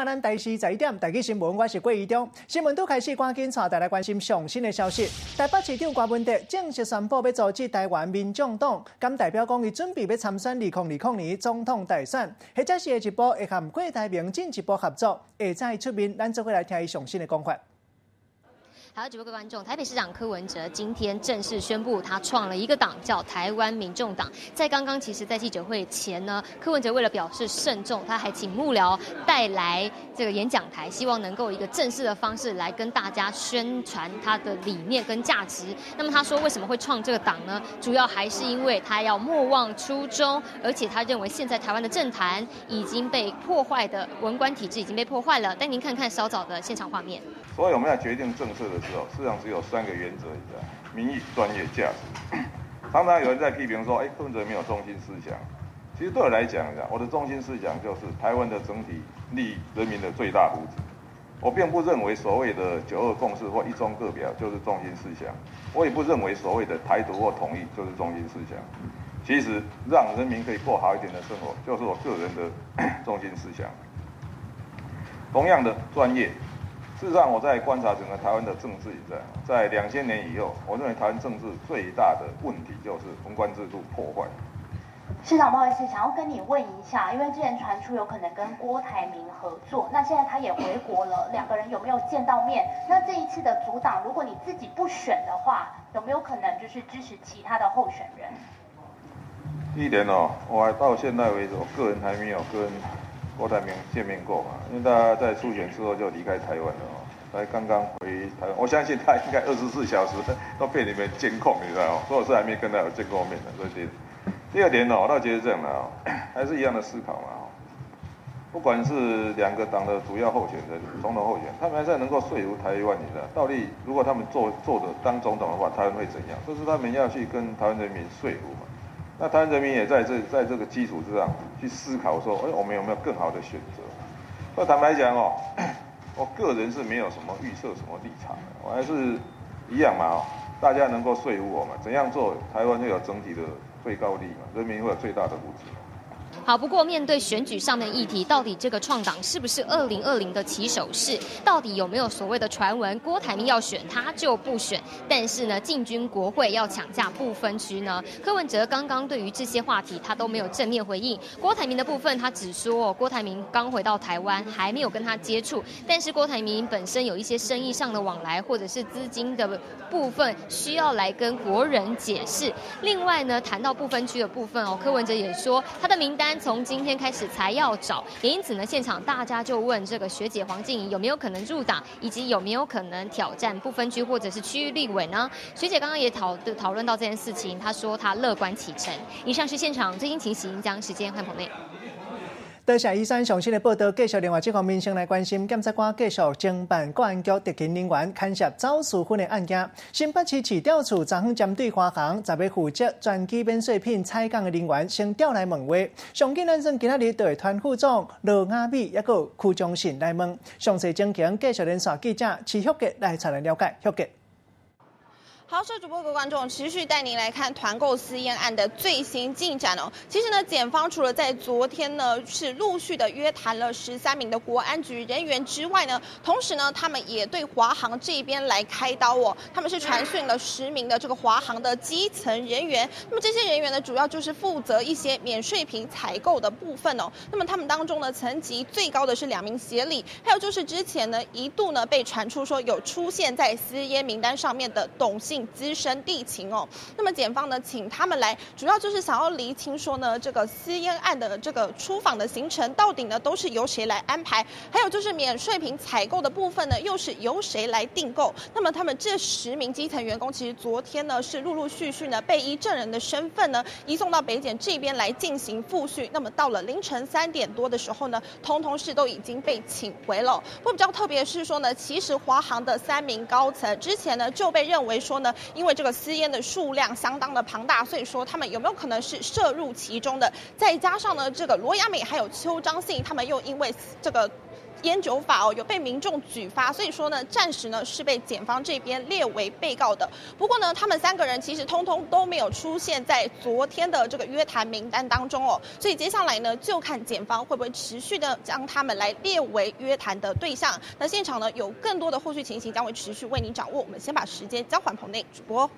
咱台视11点台记新闻，我是郭怡中。新闻都开始，赶紧带大家关心上新的消息。台北市长郭文哲正式宣布要组织台湾民众党，敢代表讲伊准备要参选2020年总统大选，或者是下一步会和郭台铭进一步合作，会再出面。咱做伙来听伊上新的讲法。好，直播各位观众，台北市长柯文哲今天正式宣布，他创了一个党，叫台湾民众党。在刚刚，其实，在记者会前呢，柯文哲为了表示慎重，他还请幕僚带来这个演讲台，希望能够以一个正式的方式来跟大家宣传他的理念跟价值。那么他说，为什么会创这个党呢？主要还是因为他要莫忘初衷，而且他认为现在台湾的政坛已经被破坏的文官体制已经被破坏了。带您看看稍早的现场画面。所以我们要决定政策的时候，事实上只有3个原则：民意、专业、价值。常常有人在批评说，柯文哲没有中心思想。其实对我来讲，我的中心思想就是台湾的整体利益、人民的最大福祉。我并不认为所谓的9·2共识或一中各表就是中心思想，我也不认为所谓的台独或统一就是中心思想。其实让人民可以过好一点的生活，就是我个人的中心思想。同样的专业。事实上，我在观察整个台湾的政治在2000年以后，我认为台湾政治最大的问题就是文官制度破坏。市长，不好意思，想要跟你问一下，因为之前传出有可能跟郭台铭合作，那现在他也回国了，2个人有没有见到面？那这一次的组党，如果你自己不选的话，有没有可能就是支持其他的候选人？第一点我还到现在为止，我个人还没有跟郭台铭见面过嘛，因为他在初选之后就离开台湾了才刚刚回台湾，我相信他应该24小时都被你们监控，你知道所以我是还没跟他有见过面的。所以第二点我倒觉得这样还是一样的思考嘛不管是2个党的主要候选人、总统候选人，他们还是能够说服台湾，你知道到底如果他们做的当总统的话，台湾会怎样？这是他们要去跟台湾人民说服嘛。那台湾人民也在这个基础之上去思考说，我们有没有更好的选择？所以坦白讲我个人是没有什么预测什么立场的，我还是一样嘛大家能够说服我嘛，怎样做台湾会有整体的最高利嘛，人民会有最大的福祉。好，不过面对选举上面的议题，到底这个创党是不是2020的起手式？到底有没有所谓的传闻，郭台铭要选他就不选？但是呢，进军国会要抢下不分区呢？柯文哲刚刚对于这些话题他都没有正面回应。郭台铭的部分，他只说郭台铭刚回到台湾，还没有跟他接触。但是郭台铭本身有一些生意上的往来，或者是资金的部分需要来跟国人解释。另外呢，谈到不分区的部分柯文哲也说他的名单从今天开始才要找，也因此呢，现场大家就问这个学姐黄静怡有没有可能入党，以及有没有可能挑战不分区或者是区域立委呢？学姐刚刚也讨论到这件事情，她说她乐观其成。以上是现场最新情形，将时间换棚内。多谢医生上新的报道，继续另外这方面先来关心，检察官继续侦办国安局特勤人员牵涉走私分的案件。新北市市调处昨昏针对华航10月负责专机免税品采购的人员先调来问话。上紧咱算今仔日就会团副总罗雅美也有区中信来问。详细情形继续连线记者徐旭杰来才能了解。旭杰。好，主播各位观众，持续带您来看团购私烟案的最新进展其实呢，检方除了在昨天呢是陆续的约谈了13名的国安局人员之外呢，同时呢，他们也对华航这边来开刀他们是传讯了10名的这个华航的基层人员。那么这些人员呢，主要就是负责一些免税品采购的部分那么他们当中呢，层级最高的是2名协理，还有就是之前呢一度呢被传出说有出现在私烟名单上面的董姓资深地勤那么检方呢请他们来，主要就是想要厘清说呢，这个私烟案的这个出访的行程到底呢都是由谁来安排，还有就是免税品采购的部分呢又是由谁来订购。那么他们这10名基层员工，其实昨天呢是陆陆续续呢被依证人的身份呢移送到北检这边来进行复讯。那么到了凌晨3点多的时候呢，通通是都已经被请回了。不过比较特别是说呢，其实华航的3名高层之前呢就被认为说呢，因为这个私烟的数量相当的庞大，所以说他们有没有可能是涉入其中的？再加上呢，这个罗雅美还有邱彰信，他们又因为这个烟酒法有被民众举发，所以说呢，暂时呢是被检方这边列为被告的。不过呢，他们3个人其实通通都没有出现在昨天的这个约谈名单当中哦，所以接下来呢，就看检方会不会持续的将他们来列为约谈的对象。那现场呢有更多的后续情形将会持续为您掌握。我们先把时间交还棚内主播。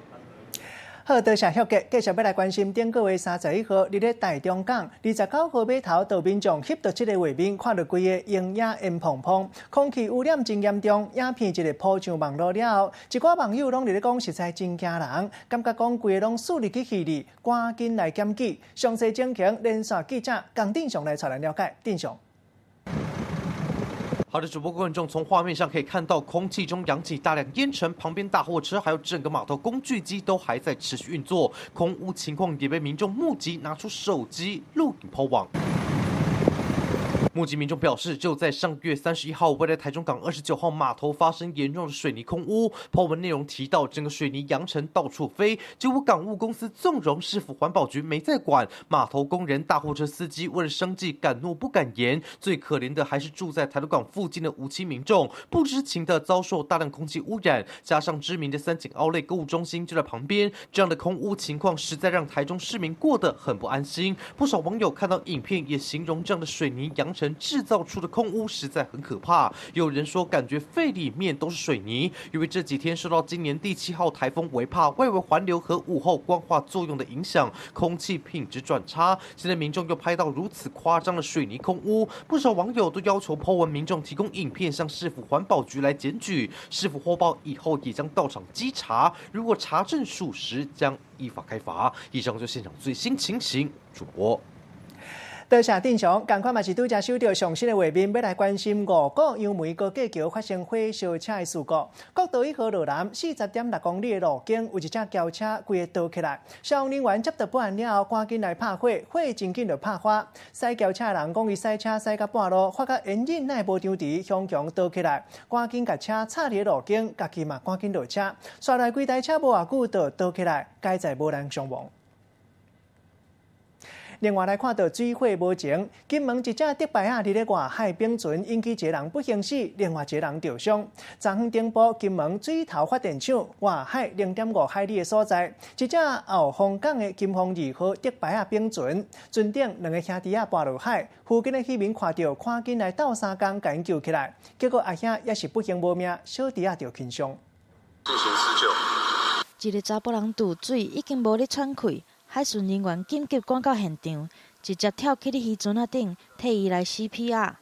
好，多谢小杰，继续要来关心顶个月31号，日咧台中港29号码头，道民众翕到这个画面，看到规个烟烟碰碰，空气污染真严重，影片一个铺上网络了后，一寡网友拢伫咧讲实在真惊人，感觉讲规个拢树立起气力，赶紧来检举。详细情形，连线记者江定雄来带来了解。定雄。好的，主播观众从画面上可以看到，空气中扬起大量烟尘，旁边大货车还有整个码头工具机都还在持续运作，空污情况也被民众目击，拿出手机录影抛网。目击民众表示，就在上月31号，位在台中港29号码头发生严重的水泥空污。抛文内容提到，整个水泥扬尘到处飞，结果港务公司纵容，市府环保局没在管，码头工人、大货车司机为了生计敢怒不敢言。最可怜的还是住在台中港附近的无期民众，不知情的遭受大量空气污染，加上知名的三井奥莱购物中心就在旁边，这样的空污情况实在让台中市民过得很不安心。不少网友看到影片也形容这样的水泥扬尘制造出的空污实在很可怕，有人说感觉肺里面都是水泥，因为这几天受到今年第7号台风维帕外围环流和午后光化作用的影响，空气品质转差。现在民众又拍到如此夸张的水泥空污，不少网友都要求po文民众提供影片向市府环保局来检举，市府获报以后也将到场稽查，如果查证属实，将依法开罚。以上就现场最新情形，主播。多谢定雄，赶快嘛是拄则收到上新的画面，要来关心5股杨梅高架桥发生火烧车的事故。国道1号路南40.6公里的路径有一只轿车规个倒起来，消防人员接到报案了后，赶紧来拍火，火真紧就拍花。驶轿车的人讲，伊驶车驶到半路，发觉烟瘾乃无张持，向强倒起来，赶紧甲车插伫路径，家己嘛赶紧落车，刷来几台车无偌久就倒起来，该在无人伤亡。另外来看到水火无情，金门一只竹排啊伫咧外海冰船，引起一个人不幸死，另外一个人受伤。昨昏顶埔金门水头发电厂外海0.5海里的所在，一只后方港的金凤2号竹排啊冰船，船顶2个兄弟啊跌落海，附近的居民看到，赶紧来斗3工甲因救起来，结果阿兄也是不幸无命，小弟啊就轻伤。进行施救。一个查甫人肚水已经无咧喘气。海巡人员紧急赶到现场，直接跳起伫渔船仔顶，替伊来 CPR。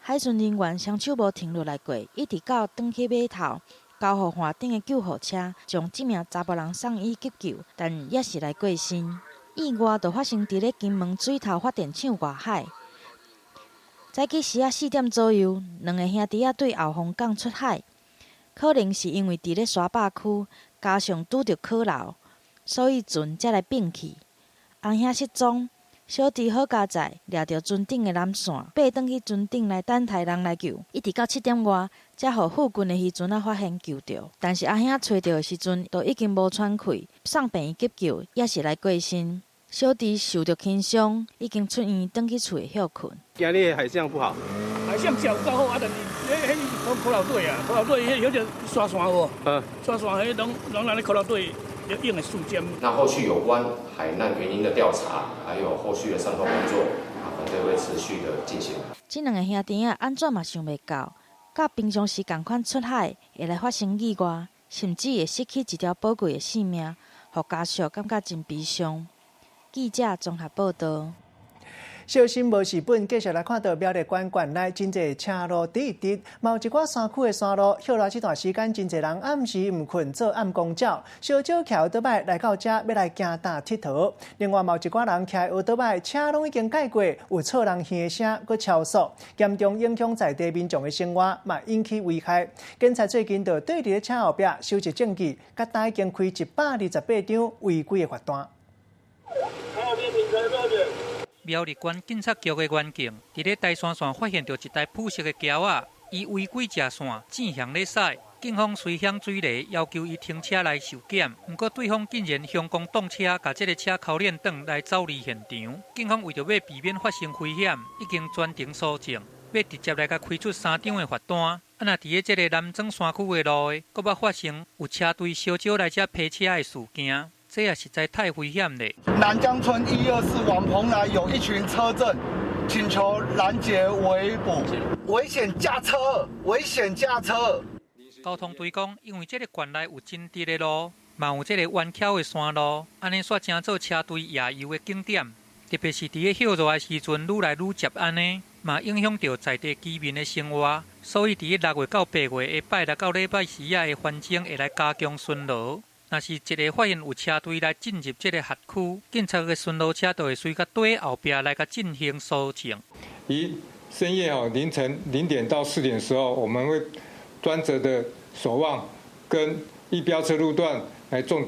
海巡人员双手无停落来过，一直到转去码头，交互岸顶的救护车，将这名查甫人送医急救，但也是来过身。意外就发生伫咧金门水头发电厂外海。早起时啊4点左右，2个兄弟仔对后方港出海，可能是因为伫咧沙坝区，加上拄着考流。所以船才来并去，红兄失踪，小弟好佳在抓着船顶的缆线，爬转去船顶来等待人来救，一直到7点外，才互附近的渔船仔发现救着。但是阿兄找到的时阵，都已经无喘气，送病院急救也是来过身。小弟受着轻伤，已经出院转去厝休困。今日海象不好，海象较够好啊，但是迄苦劳队啊，苦劳队迄有点刷山无？刷山迄拢人咧苦劳队。用的树尖。那后续有关海难原因的调查，还有后续的善后工作，团队会持续的进行。这2个兄弟仔安怎嘛想袂到，甲平常时同款出海，会来发生意外，甚至会失去一条宝贵的性命，互家属感觉真悲伤。记者综合报道。小心无事本，继续来看到苗栗县县内真侪车路滴滴，嘛有一寡山区的山路，后来这段时间真侪人暗时毋困做暗光照，小少徛倒摆来到这要来行大佚佗。另外嘛有一寡人徛学倒摆，车拢已经改过，有错人耳的声，搁超速，严重影响在地民众的生活，嘛引起危害。警察最近就对伫咧车后壁收集证据，甲单已经开128张违规的罚单。苗栗县警察局的员警伫咧大山线发现到一台铺设的轿仔，伊违规骑线正向咧驶，警方随响水雷要求伊停车来受检，不过对方竟然向公动车，把这个车扣链转来走离现场。警方为着要避免发生危险，已经全程锁证。要直接来甲开出3张的罚单。啊，若伫咧这个南庄山区的路，阁捌发生有车队烧酒来遮劈车的事件，这也实在太危险了。南江村124往蓬莱有一群车阵，请求拦截围捕，危险驾车，危险驾车。交通队讲，因为这个县内有真直的路，嘛有这个弯曲的山路，安尼煞正做车队夜游的景点。特别是伫咧歇热的时阵，愈来愈接安尼，嘛影响到在地居民的生活。所以伫咧6月到8月的拜六到礼拜时啊，的环境会来加强巡逻。若是一个发现有车队来进入这个辖区，警察的巡逻车就会随甲队后边来甲进行搜证。以深夜凌晨0点到4点的时候，我们会专责的守望跟易飙车路段来重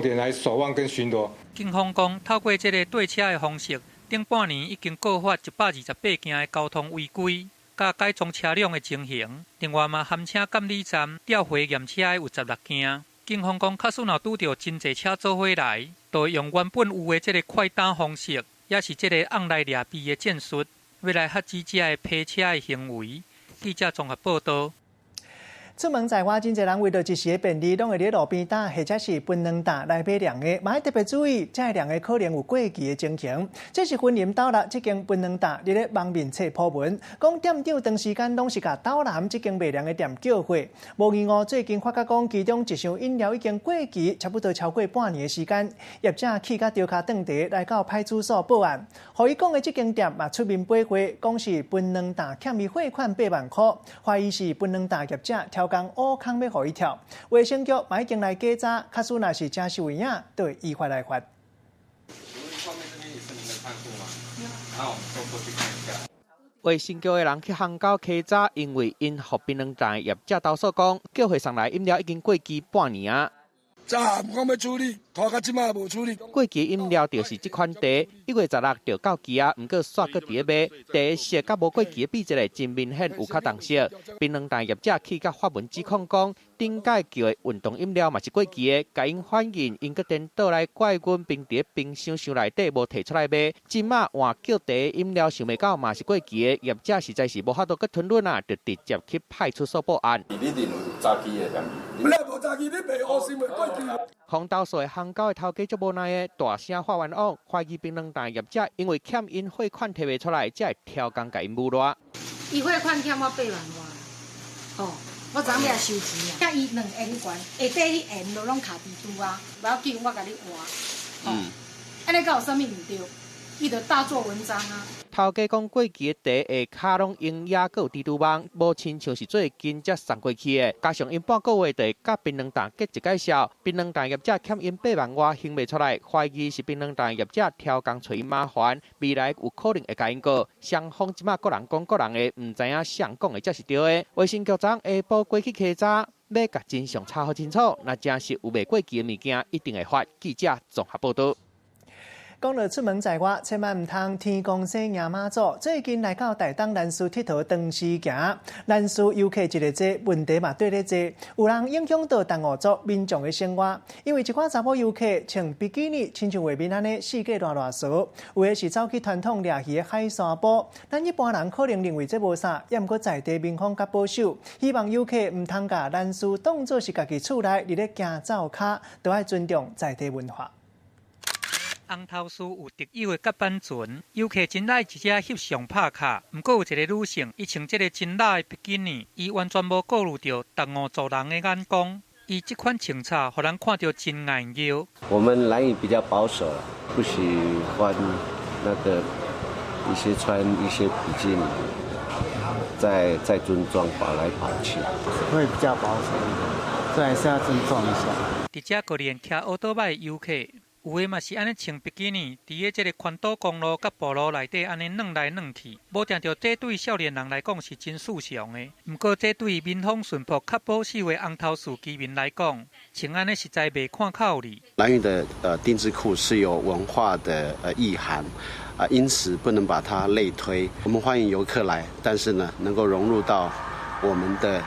点来守望跟巡逻。警方讲，透过这个对车的方式，顶半年已经告发128件的交通违规、甲改装车辆的情形。另外嘛，含车监理站调回验车的有16件。警方讲，假使若拄到真侪车做伙来，就会用原本有的这个快打方式，也是这个按来掠币的战术，要来遏止这的劈车的行为。记者综合报道。出门在外，真侪人为着一时的便利，拢会伫路边搭或者是槟榔搭来买凉的，嘛要特别注意，这凉的可能有过期的情形。这是婚姻斗六这间槟榔搭，伫咧网面册破文，讲店长长时间拢是甲斗南这间卖凉的店叫货。无疑哦，最近发觉讲其中一箱饮料已经过期，差不多超过半年的时间。业者气甲丢卡顿地来到派出所报案，互伊讲的这间店嘛出面赔货，讲是槟榔搭欠伊汇款8万块，怀疑是槟榔搭业者挑工乌空要互伊跳。卫生局嘛已经来检查，假使若是真实有影，就会依法来罚。后面这边也是您的看护吗？那我们走过去看一下。卫生局的人去巷口稽查，因为因互槟榔摊的业者投诉讲，叫货送来饮料已经过期半年啊。早下讲要处理，拖到即马无处理。过期饮料就是这款茶，1月16就到期啊，不过煞搁伫咧卖。茶色甲无过期的比一个真明显有较重色。槟榔摊业者去甲法文指控讲，顶届叫的运动饮料嘛是过期的，甲因反映，因搁颠倒来怪阮，并伫咧冰箱内底无摕出来卖。即马换叫茶饮料想袂到嘛是过期的，业者实在是无法度搁吞忍啊，就直接去派出所报案。你认为有早期的你无早期，你卖乌心袂过期。红豆所的巷口的头家足无奈的，大声发冤枉，怀疑槟榔摊业者因为欠因汇款摕袂出来，才会挑工甲因侮辱。伊汇款欠我8万外，哦，我昨夜收钱啊，欠伊2元元，下底迄元都拢卡伫拄啊，不要紧，我甲你换。安尼敢有啥物唔对？伊就大做文章啊。头家讲过期的茶下骹拢用野个有蜘蛛网，无亲像是最近才送过去的。加上因半个月就会甲槟榔摊结一介绍，槟榔摊业者欠因8万外，还袂出来，怀疑是槟榔摊业者挑工找因麻烦，未来有可能会甲因告。双方即马个人讲个人的，唔知影谁讲的才是对的。卫生局长下晡过去稽查，要甲真相查好清楚，若真是有未过期的物件，一定会罚。记者综合报道。讲到出门在外，千万唔通天公生赢妈祖。最近来到台东兰屿佚佗长时行，兰屿游客一个多，问题嘛对咧多，有人影响到东澳族民众的生活。因为一寡查某游客穿比基尼，亲像画面安尼四界乱扫，有的是走去传统掠鱼的海山堡。咱一般人可能认为这无啥，也毋过在地民风甲保守，希望游客唔通甲兰屿当作是家己厝内伫咧行走卡，都要尊重在地文化。红头丝有特有的甲板船，游客真爱直接翕相拍卡。不过有一个女性，伊穿这个真辣的比基尼，伊完全无顾虑到东澳族人的眼光。伊这款穿插，互人看到真眼热。我们兰屿比较保守了，不喜欢那个一些穿一些比基尼，在尊装跑来跑去，会比较保守一点，这还是要尊重一下。伫遮个连骑奥多麦的游客。有的嘛是安尼穿比基尼，伫咧这个环岛公路甲部落内底安尼软来软去，无定着这对少年人来讲是真素常的。不过这对民风淳朴、较保守的红头厝居民来讲，穿安尼实在袂看较有理。兰屿的丁字裤是有文化的意涵，因此不能把它类推。我们欢迎游客来，但是呢，能够融入到我们的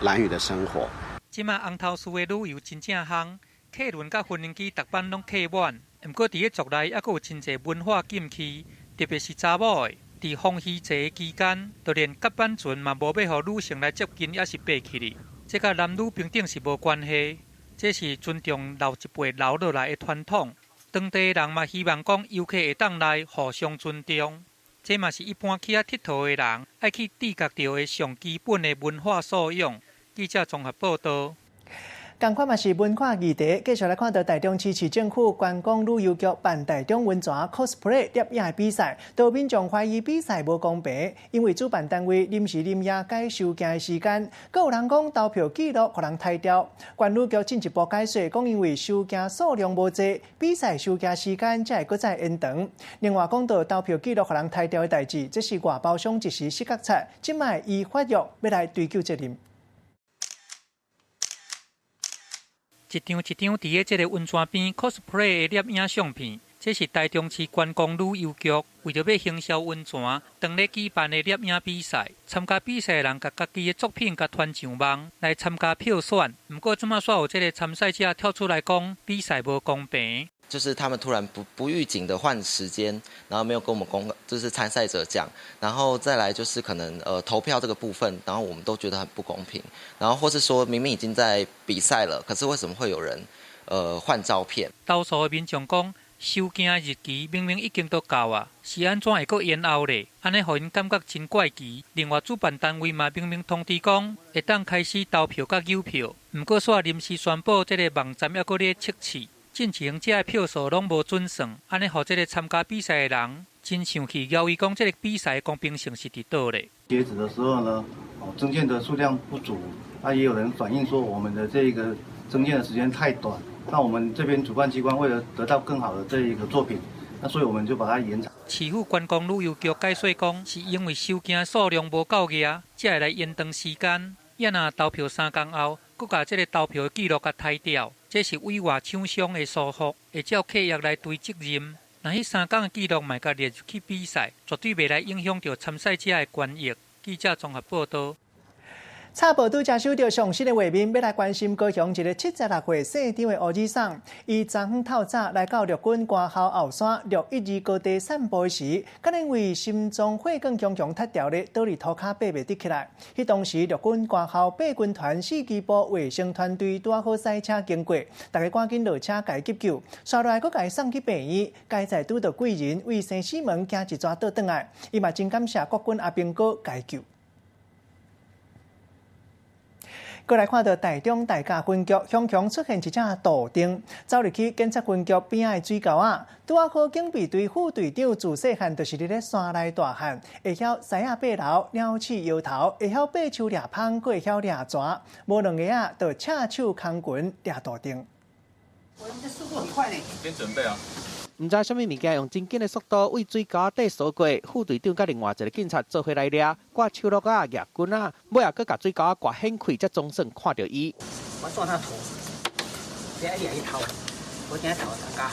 兰屿的生活。即马红头厝的旅游真正夯。客轮甲婚姻机逐班拢客满，不过伫咧族内还佫有真侪文化禁区，特别是查某的，伫风雨节期间，就连甲板船嘛无要互女性来接近，也是爬起哩。这甲男女平等是无关系，这是尊重老一辈留落来的传统。当地人嘛希望讲游客会当来互相尊重。这嘛是一般去遐佚佗的人爱去知觉到的上基本的文化素养。记者综合报道。同款嘛是文化议题，继续来看到台中市政府观光旅游局办台中温泉 cosplay 摄影的比赛，多民众怀疑比赛无公平，因为主办单位临时临夜改收件的时间，阁有人讲投票记录互人汰掉。管旅局进一步解释，讲因为收件数量无济，比赛收件时间才会搁再延长。另外讲到投票记录互人汰掉的代志，这是外包商一时失角菜，即卖依法律要来追究责任。一张伫咧这个温泉边 cosplay 的摄影相片，这是台中市观光旅游局为着要行销温泉，当咧举办的摄影比赛。参加比赛的人甲家己的作品甲传上网来参加票选。不过，即马煞有这个参赛者跳出来讲比赛无公平。就是他们突然不预警的换时间，然后没有跟我们就是参赛者讲，然后再来就是可能投票这个部分，然后我们都觉得很不公平，然后或是说明明已经在比赛了，可是为什么会有人换照片？多数的民众讲，收件日期明明已经都到啊，是安怎会搁延后咧？安尼互因感觉真怪奇。另外，主办单位嘛明明通知讲会当开始投票甲邮票，不过煞临时宣布这个网站还搁咧测试。进前这个票数拢无准算，安尼互这个参加比赛的人真生气，要伊讲这个比赛的公平性是伫倒咧。截止的时候呢，征件的数量不足，也有人反映说我们的这个征件的时间太短。那我们这边主办机关为了得到更好的这一个作品，那所以我们就把它延长。市府观光旅游局解说讲，是因为收件数量无够额，才会来延长时间。也若投票3天后，佫把这个投票记录甲汰掉。这是委外厂商的疏忽，会照契约来追责任。若迄3天的记录嘛甲列入去比赛，绝对袂来影响到参赛者的权益。记者综合报道。插报拄才收到上新的画面，要来关心高雄一个76岁姓张的乌儿送，伊昨昏透早来到陆军官校后山612高地散步时，可能为心脏血管强强塌掉咧，倒伫涂骹爬袂得起来。迄当时陆军官校八军团4机部卫生团队拄好赛车经过，大家赶紧落车甲伊急救，刷来佫甲伊送去病院。该在拄到贵人为生死门行一抓倒转来，伊嘛真感谢国军阿兵哥解救。过来看到台中大甲分局向强出现一只杜丁，走入去检察分局边仔的水沟啊，拄啊好警备队副队长自细汉就是伫咧山内大汉，会晓狮仔爬楼、鸟鼠摇头，会晓爬树掠芳，佫会晓掠蛇，无两个啊，就赤手空拳掠杜丁。我们这速度很快呢。边准备啊。唔知什么物件用真紧的速度为水沟底扫过，副队长甲另外一个警察做伙来掠，挂手落啊、夹棍啊，尾啊，佫甲水沟啊刮掀开，才总算看到伊。我抓他头，这一头，我今头大家。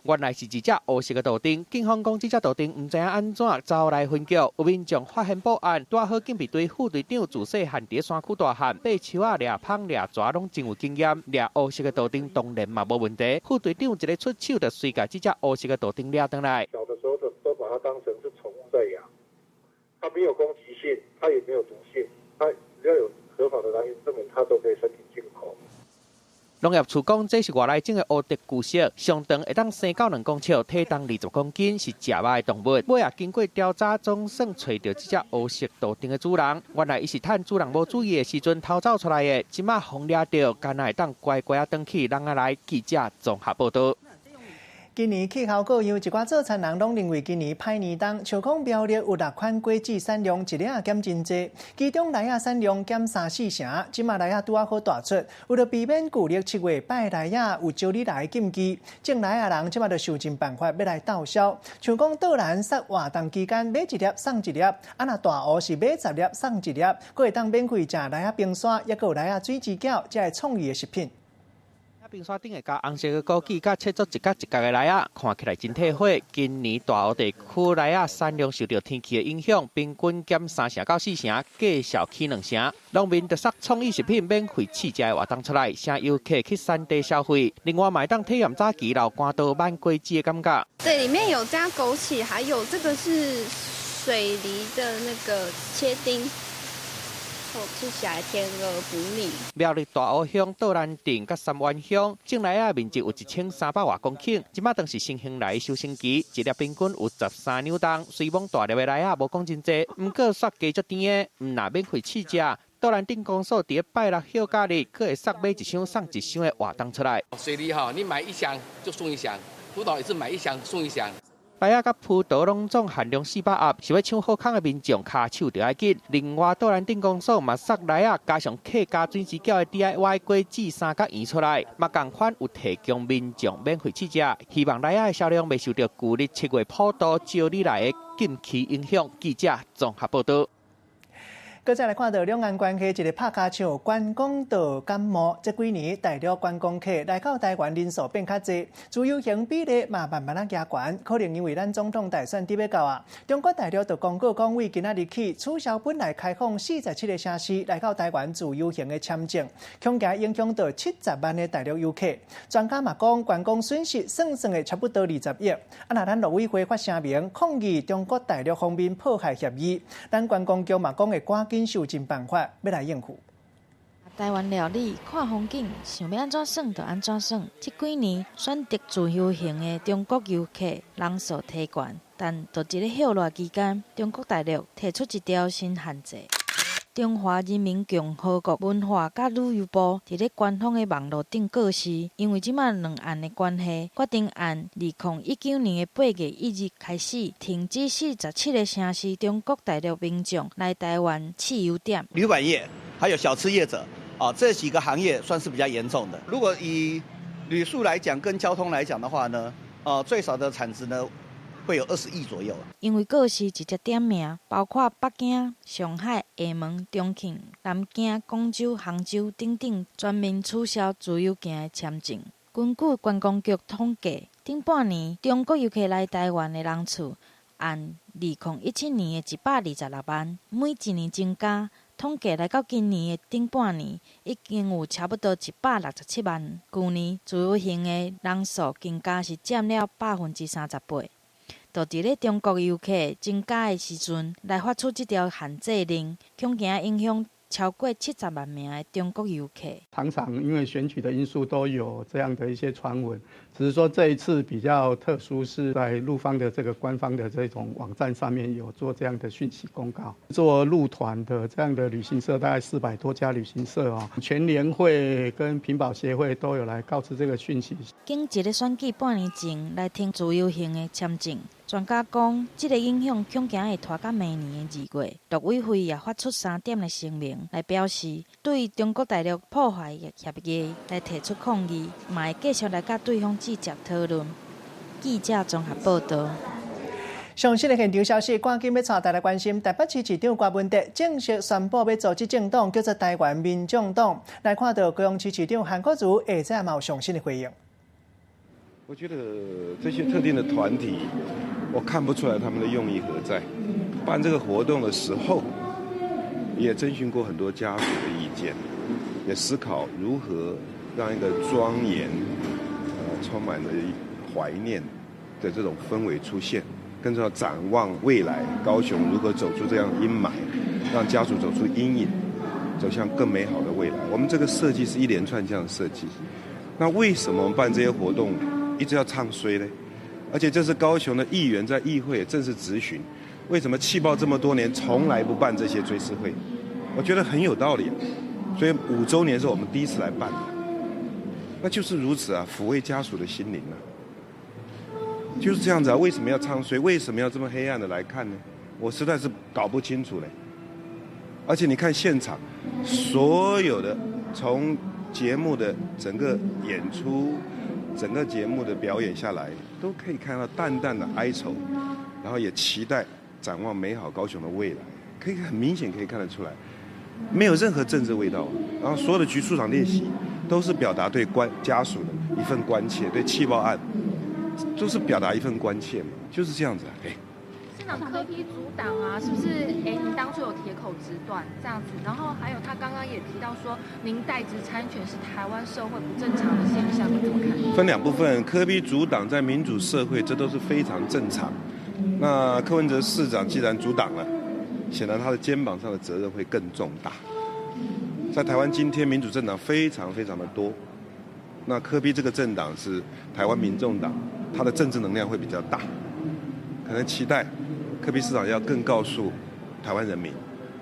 原来是一只乌色的杜丁，警方讲这只杜丁唔知影安怎走来分局，有民众发现报案，拄好警备队副队长自细汉伫山区大汉，爬树啊、掠芳、掠蛇拢真有经验，掠乌色的杜丁当然嘛无问题。副队长一个出手就随甲这只乌色的杜丁掠回来。小的时候都把它当成是宠物在养，它没有攻击性，它也没有毒性，它只要有合法的来源证明，它都可以申请进口。农业处讲，这是外来种的乌笛巨蜥，上长会当生到2公尺，体重20公斤，是食肉的动物。尾也经过调查，总算找到这只乌色杜丁的主人。原来伊是趁主人无注意的时阵偷走出来的，即马风掠到，干那会当乖乖啊返去人来。记者综合报道。今年气候各样，一寡做餐人拢认为今年歹年冬，像讲苗栗有6款果子产量一日啊减真济，其中梨啊产量减3-4成，即马梨啊拄啊好大出，为了避免旧历7月拜梨啊有招你来禁忌，种梨啊人即马就想尽办法要来斗销，像讲倒篮杀活动期间买1粒送1粒，啊若大乌是买10粒送1粒，佫会当免费食梨啊冰沙，抑佫有梨啊水煮饺，这系创意的食品。冰沙顶会加红色的枸杞，甲切做一角一角的梨啊，看起来真体火。今年大湖地区梨啊产量受到天气的影响，平均减3成到4成，计小起2成。农民特色创意食品免费试食的活动出来，请游客去山地消费。另外，买当体验早期老干豆挽果子的感觉。对，里面有加枸杞，还有这个是水梨的那个切丁。吃起来甜而不腻。苗栗大湖乡、倒兰镇、甲三湾乡，种梨啊面积有1300多公顷，即马当是新兴梨收成期，一粒平均有13两重。虽讲大粒的梨啊无讲真济，不过雪价足甜的，唔若免费试食。倒兰镇公所伫拜六休假日，佫会送买一箱送一箱的活动出来。水梨哈，你买1箱就送1箱，督导也是买1箱送1箱。梨啊，甲葡萄拢总含量400盒，是要抢好康的民众卡手就要紧。另外，倒兰镇公所嘛送梨啊，加上客家转时饺的 DIY 果子三角圆出来，嘛同款有提供民众免费试食。希望梨啊的销量未受到旧历7月普渡照例来的禁期影响。记者综合报道。搁再来看到两岸关系，一个拍卡唱观光岛感冒，这几年大陆观光客来到台湾人数变较济，自由行比例嘛慢慢加悬，可能因为咱总统大选伫要到啊。中国大陆就公告讲，为今仔日起取消本来开放47个城市来到台湾自由行的签证，恐惊影响到70万的大陆游客。专家嘛讲，观光损失算的差不多20亿。那咱陆委会发声明抗议中国大陆方面破坏协议，咱观光局嘛讲会赶紧修正办法，要来应付。台湾料理、看风景，想要安怎算就安怎算。这几年选择自由行的中国游客人数提悬，但在这个休热期间，中国大陆提出一条新限制。中华人民共和国文化甲旅游部伫咧官方的网络顶告示，因为即马两岸的关系，决定按2019年8月1日开始，停止47个城市中国大陆民众来台湾汽油点。旅馆业还有小吃业者这几个行业算是比较严重的。如果以旅宿来讲，跟交通来讲的话呢，最少的产值呢会有20亿左右。因为告示直接点名，包括北京、上海、厦门、重庆、南京、广州、杭州等等，全面取消自由行的签证。根据观光局统计，顶半年中国游客来台湾的人次按2017年的126万，每一年增加。统计来到今年的顶半年，已经有差不多167万。去年自由行的人数更加是占了38%。就伫咧中国游客增加的时阵，来发出这条限制令，恐惊影响超过70万名的中国游客。常常因为选举的因素都有这样的一些传闻，只是说这一次比较特殊，是在陆方的这个官方的这种网站上面有做这样的讯息公告。做陆团的这样的旅行社大概400多家旅行社全联会跟屏保协会都有来告知这个讯息。经一个选举半年前来停自由行的签证。专家讲，这个影响恐惊会拖到明年的2月。陆委会也发出3点的声明，来表示对中国大陆破坏协议来提出抗议，嘛会继续来甲对方直接讨论。记者综合报道。上新的现场消息，赶紧要带大家关心。台北市市长郭文哲正式宣布要组织政党，叫做台湾民众党。来看到高雄市市长韩国瑜下早有上新的回应。我觉得这些特定的团体，我看不出来他们的用意何在。办这个活动的时候，也征询过很多家属的意见，也思考如何让一个庄严、充满了怀念的这种氛围出现，更重要展望未来，高雄如何走出这样阴霾，让家属走出阴影，走向更美好的未来。我们这个设计是一连串这样的设计。那为什么我们办这些活动一直要唱衰呢？而且这是高雄的议员在议会正式质询，为什么气爆这么多年从来不办这些追思会？我觉得很有道理。所以5周年是我们第一次来办的，那就是如此啊，抚慰家属的心灵啊，就是这样子啊。为什么要唱衰？为什么要这么黑暗的来看呢？我实在是搞不清楚嘞。而且你看现场，所有的从节目的整个演出，整个节目的表演下来，都可以看到淡淡的哀愁，然后也期待展望美好高雄的未来，可以很明显可以看得出来，没有任何政治味道。然后所有的局处长练习都是表达对家属的一份关切，对气爆案都是表达一份关切嘛，就是这样子。县长柯 P 阻挡啊，是不是？你当初有铁口直断这样子，然后还有他刚刚也提到说，您代职参选是台湾社会不正常的现象，你怎么看？分2部分，柯 P 阻挡在民主社会，这都是非常正常。那柯文哲市长既然阻挡了，显然他的肩膀上的责任会更重大。在台湾今天民主政党非常非常的多，那柯 P 这个政党是台湾民众党，他的政治能量会比较大，可能期待柯 P 市长要更告诉台湾人民，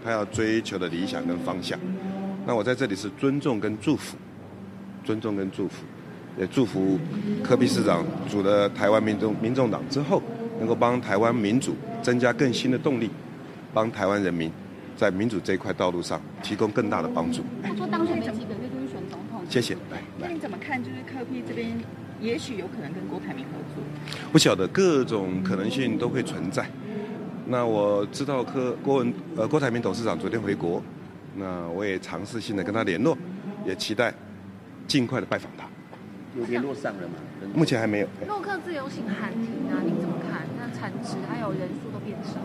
他要追求的理想跟方向。那我在这里是尊重跟祝福，也祝福柯 P 市长组了台湾民众党之后，能够帮台湾民主增加更新的动力，帮台湾人民在民主这一块道路上提供更大的帮助。说当选没几个月就去选总统，谢谢。那你怎么看？就是柯 P 这边也许有可能跟郭台铭合作？不晓得，各种可能性都会存在。那我知道郭台铭董事长昨天回国，那我也尝试性的跟他联络，也期待尽快的拜访他。有联络上了吗？目前还没有。陆客自由行喊停啊，您怎么看？那产值还有人数都变少。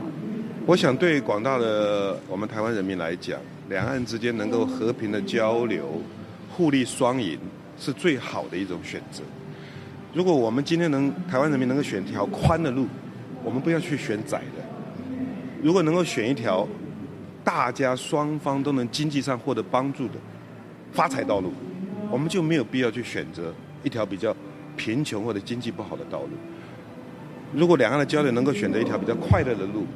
我想对广大的我们台湾人民来讲，两岸之间能够和平的交流，互利双赢是最好的一种选择。如果我们今天台湾人民能够选条宽的路，我们不要去选窄的。如果能够选一条大家双方都能经济上获得帮助的发财道路，我们就没有必要去选择一条比较贫穷或者经济不好的道路。如果两岸的交流能够选择一条比较快乐的路，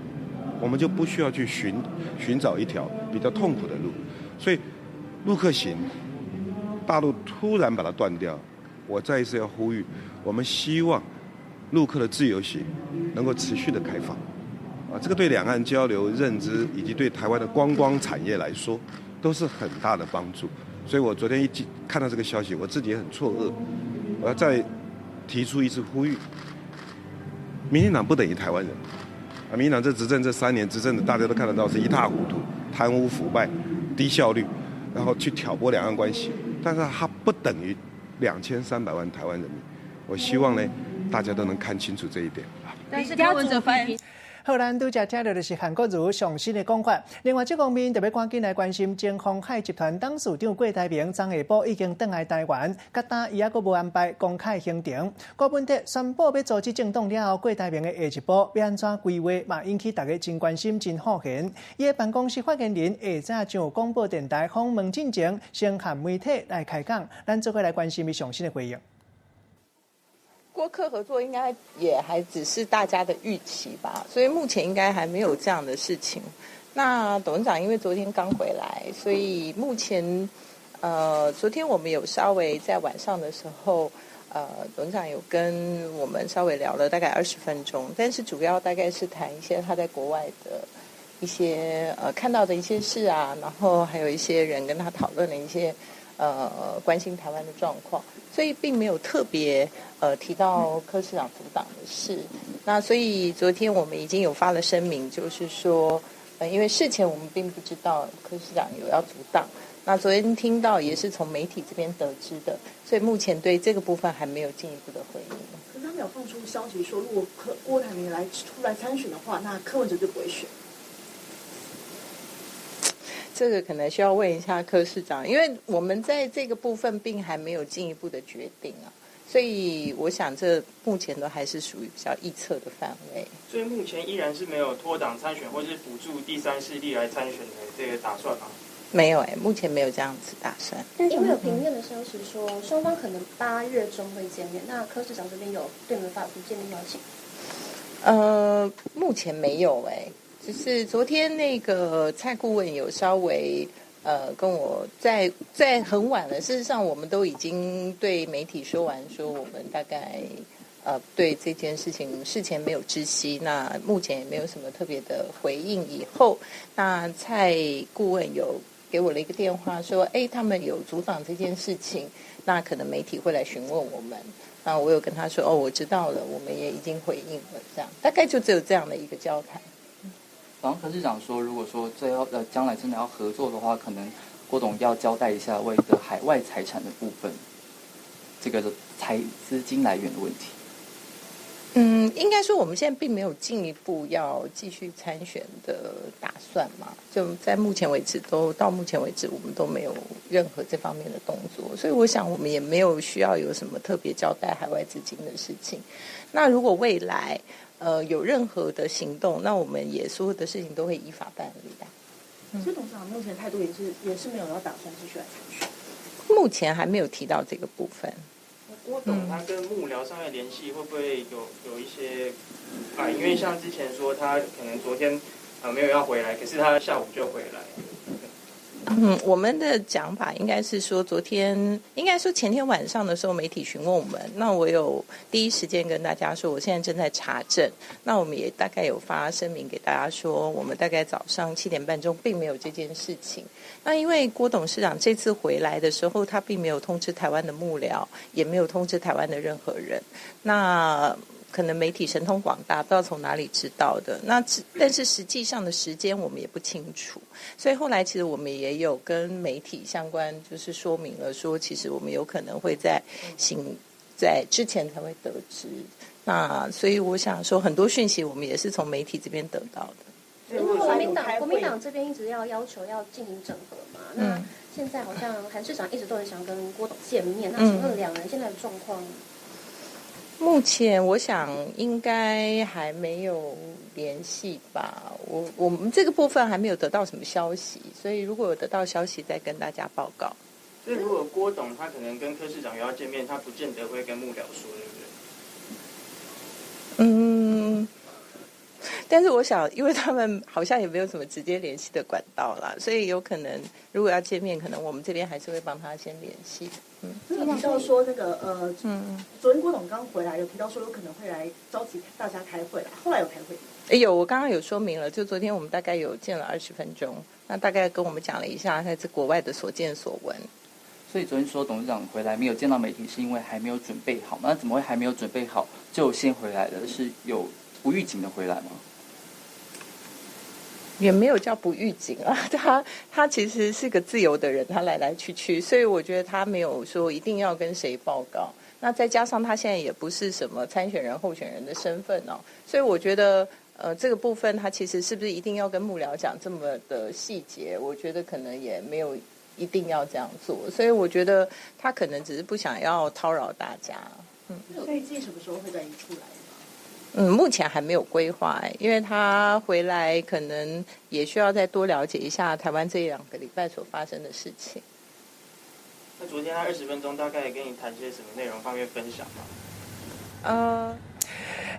我们就不需要去寻找一条比较痛苦的路。所以陆客行，大陆突然把它断掉，我再一次要呼吁，我们希望陆客的自由行能够持续的开放。这个对两岸交流、认知以及对台湾的观光产业来说，都是很大的帮助。所以我昨天看到这个消息，我自己也很错愕。我要再提出一次呼吁：民进党不等于台湾人。民进党这执政这3年执政的，大家都看得到是一塌糊涂，贪污腐败、低效率，然后去挑拨两岸关系。但是它不等于2300万台湾人民。我希望呢，大家都能看清楚这一点。但是柯文哲发言。好，咱拄则听到的是韩国瑜上新的讲法。另外，这方面特别赶紧来关心前鸿海集团董事长郭台铭，昨下晡已经返来台湾，甲但伊还阁无安排公开行程。郭本德宣布要组织政党了后，郭台铭的下一步要安怎规划，嘛引起大家真关心、真好奇。伊的办公室发言人下早上广播电台访问进前，先和媒体来开讲，咱做伙来关心伊上新的回应。郭柯合作应该也还只是大家的预期吧，所以目前应该还没有这样的事情。那董事长因为昨天刚回来，所以目前昨天我们有稍微在晚上的时候，董事长有跟我们稍微聊了大概20分钟，但是主要大概是谈一些他在国外的一些看到的一些事啊，然后还有一些人跟他讨论了一些关心台湾的状况，所以并没有特别提到柯市长阻挡的事。那所以昨天我们已经有发了声明，就是说因为事前我们并不知道柯市长有要阻挡，那昨天听到也是从媒体这边得知的，所以目前对这个部分还没有进一步的回应。可是他们有放出消息说，如果郭台铭出来参选的话，那柯文哲就不会选。这个可能需要问一下柯市长，因为我们在这个部分并还没有进一步的决定啊，所以我想这目前都还是属于比较臆测的范围。所以目前依然是没有脱党参选或是辅助第三势力来参选的这个打算吗？没有目前没有这样子打算。因为有平面的消息说，双方可能8月中会见面，那柯市长这边有对你们发出见面邀请？目前没有只是昨天那个蔡顾问有稍微跟我在很晚了，事实上我们都已经对媒体说完，说我们大概对这件事情事前没有知悉，那目前也没有什么特别的回应。以后那蔡顾问有给我了一个电话说，他们有阻挡这件事情，那可能媒体会来询问我们。那我有跟他说，我知道了，我们也已经回应了，这样大概就只有这样的一个交谈。然后柯市长说，如果说将来真的要合作的话，可能郭董要交代一下为的海外财产的部分，这个资金来源的问题。应该说我们现在并没有进一步要继续参选的打算嘛，就在目前为止到目前为止我们都没有任何这方面的动作，所以我想我们也没有需要有什么特别交代海外资金的事情。那如果未来有任何的行动，那我们也所有的事情都会依法办理的。所以董事长目前态度也是没有要打算继续来参选，目前还没有提到这个部分。郭董他跟幕僚上面联系会不会有一些因为像之前说他可能昨天没有要回来，可是他下午就回来。我们的讲法应该是说，应该说前天晚上的时候，媒体询问我们，那我有第一时间跟大家说，我现在正在查证。那我们也大概有发声明给大家说，我们大概早上7点半钟并没有这件事情。那因为郭董事长这次回来的时候，他并没有通知台湾的幕僚，也没有通知台湾的任何人。那可能媒体神通广大，不知道从哪里知道的。但是实际上的时间我们也不清楚，所以后来其实我们也有跟媒体相关就是说明了，说其实我们有可能会在之前才会得知。那所以我想说，很多讯息我们也是从媒体这边得到的。因为国民党这边一直要求要进行整合嘛，那现在好像韩市长一直都很想跟郭董见面，那请问两人现在的状况？目前我想应该还没有联系吧，我们这个部分还没有得到什么消息，所以如果有得到消息再跟大家报告。所以如果郭董他可能跟柯市长有要见面，他不见得会跟幕僚说，对不对？但是我想，因为他们好像也没有什么直接联系的管道啦，所以有可能如果要见面，可能我们这边还是会帮他先联系。有提到说那个昨天郭董刚回来，有提到说有可能会来召集大家开会啦，后来有开会？有，我刚刚有说明了，就昨天我们大概有见了20分钟，那大概跟我们讲了一下他在国外的所见所闻。所以昨天说董事长回来没有见到媒体，是因为还没有准备好吗？那怎么会还没有准备好就先回来了？是有不预警的回来吗？也没有叫不预警啊，他其实是个自由的人，他来来去去，所以我觉得他没有说一定要跟谁报告。那再加上他现在也不是什么参选人候选人的身份哦，所以我觉得这个部分他其实是不是一定要跟幕僚讲这么的细节，我觉得可能也没有一定要这样做，所以我觉得他可能只是不想要叨扰大家。所以自己什么时候会再出来？目前还没有规划，因为他回来可能也需要再多了解一下台湾这1-2个礼拜所发生的事情。那昨天他20分钟大概跟你谈些什么内容，方便分享吗？